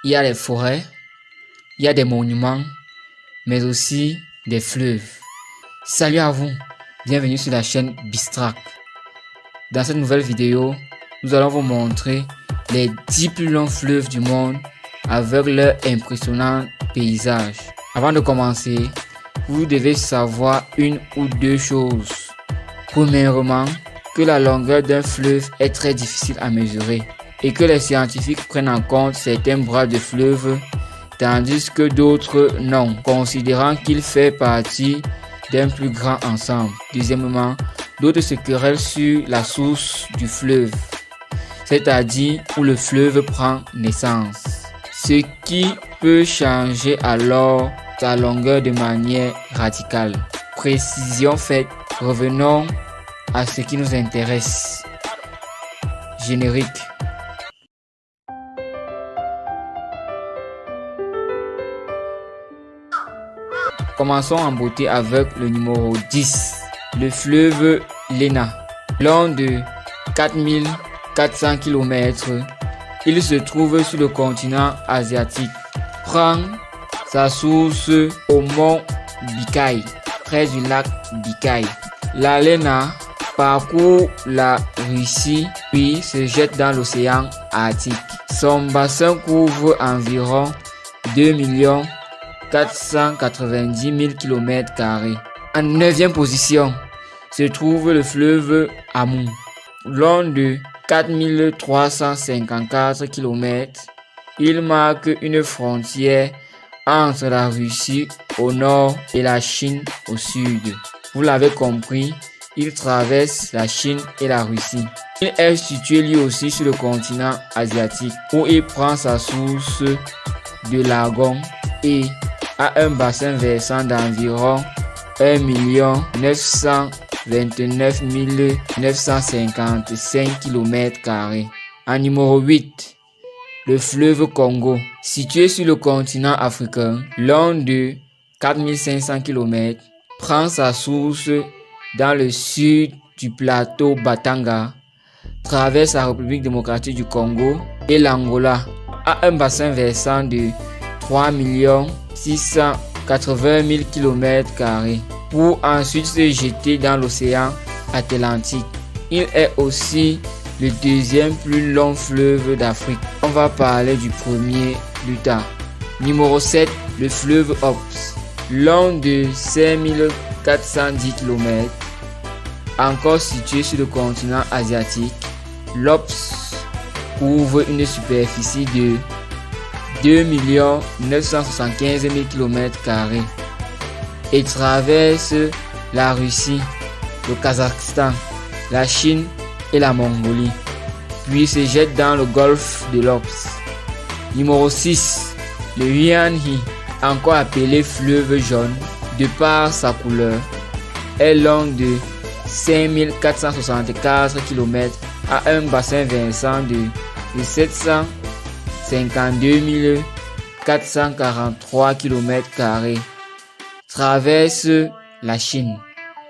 il y a les forêts, il y a des monuments, mais aussi des fleuves. Salut à vous, bienvenue sur la chaîne Bistrac. Dans cette nouvelle vidéo, nous allons vous montrer les 10 plus longs fleuves du monde avec leurs impressionnants paysages. Avant de commencer, vous devez savoir une ou deux choses. Premièrement, que la longueur d'un fleuve est très difficile à mesurer et que les scientifiques prennent en compte certains bras de fleuve tandis que d'autres non, considérant qu'il fait partie d'un plus grand ensemble. Deuxièmement, d'autres se querellent sur la source du fleuve, c'est-à-dire où le fleuve prend naissance, ce qui peut changer alors sa longueur de manière radicale. Précision faite, revenons à ce qui nous intéresse. Générique. Commençons en beauté avec le numéro 10, le fleuve Lena. Long de 4400 km, il se trouve sur le continent asiatique. Prend sa source au mont Bikai, près du lac Bikai. La Lena parcourt la Russie puis se jette dans l'océan Arctique. Son bassin couvre environ 2 490 000 km². En 9e position se trouve le fleuve Amur, long de 4354 km. Il marque une frontière entre la Russie au nord et la Chine au sud. Vous l'avez compris, il traverse la Chine et la Russie. Il est situé lui aussi sur le continent asiatique où il prend sa source de l'Argonne et a un bassin versant d'environ 1 929 955 km². En numéro 8, le fleuve Congo, situé sur le continent africain, long de 4500 km, prend sa source dans le sud du plateau Batanga, traverse la République démocratique du Congo et l'Angola, a un bassin versant de 3 680 000 km² pour ensuite se jeter dans l'océan Atlantique. Il est aussi le deuxième plus long fleuve d'Afrique. On va parler du premier plus tard. Numéro 7, le fleuve Ops, long de 5410 km, encore situé sur le continent asiatique. L'Ops couvre une superficie de 2 975 000 km² et traverse la Russie, le Kazakhstan, la Chine et la Mongolie, puis se jette dans le golfe de l'Ops. Numéro 6, le Huanghe, encore appelé fleuve jaune de par sa couleur, est long de 5464 km, a un bassin versant de 752 443 km², traverse la Chine.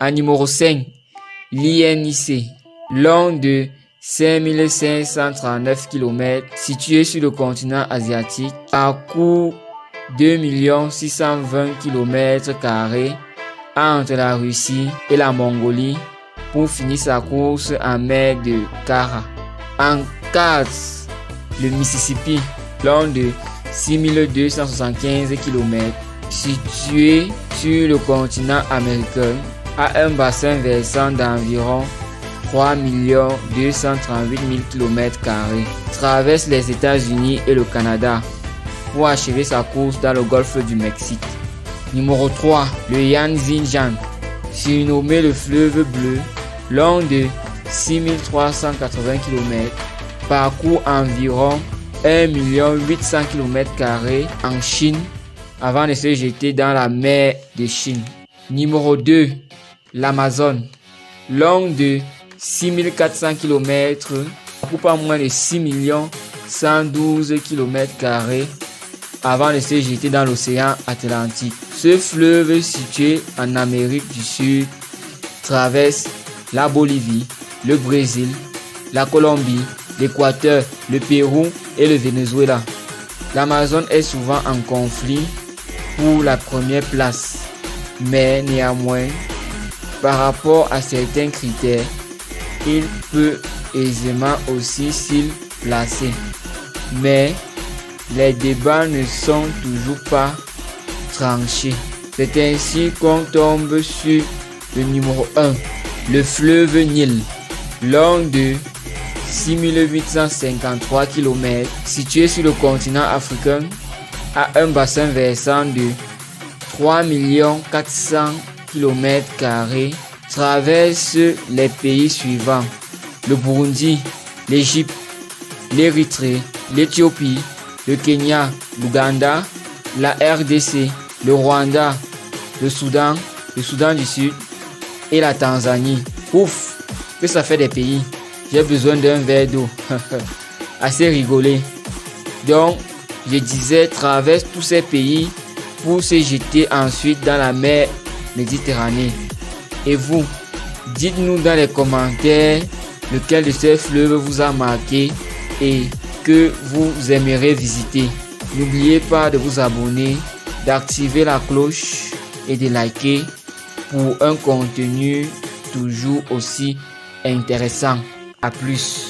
En numéro 5, l'INIC, long de 5539 km, situé sur le continent asiatique, parcourt 2 620 km² entre la Russie et la Mongolie pour finir sa course en mer de Kara. En 4, le Mississippi, long de 6275 km, situé sur le continent américain, a un bassin versant d'environ 3 238 000 km², traverse les États-Unis et le Canada pour achever sa course dans le golfe du Mexique. Numéro 3, le Yangtze, surnommé le fleuve bleu, long de 6380 km, parcourt environ 1 800 km² en Chine avant de se jeter dans la mer de Chine. Numéro 2, l'Amazone, long de 6400 km, parcourt pas moins de 6 112 km² avant de se jeter dans l'océan Atlantique. Ce fleuve situé en Amérique du Sud traverse la Bolivie, le Brésil, la Colombie, l'Équateur, le Pérou et le Venezuela. L'Amazone est souvent en conflit pour la première place, mais néanmoins, par rapport à certains critères, il peut aisément aussi s'y placer. Mais les débats ne sont toujours pas tranchés. C'est ainsi qu'on tombe sur le numéro 1, le fleuve Nil, long de 6853 km, situé sur le continent africain, a un bassin versant de 3 400 km², traverse les pays suivants: le Burundi, l'Égypte, l'Érythrée, l'Éthiopie, le Kenya, l'Ouganda, la RDC, le Rwanda, le Soudan du Sud et la Tanzanie. Ouf, que ça fait des pays. J'ai besoin d'un verre d'eau. Assez rigolé. Donc, je disais, traverse tous ces pays pour se jeter ensuite dans la mer Méditerranée. Et vous, dites-nous dans les commentaires lequel de ces fleuves vous a marqué et que vous aimeriez visiter. N'oubliez pas de vous abonner, d'activer la cloche et de liker pour un contenu toujours aussi intéressant. À plus.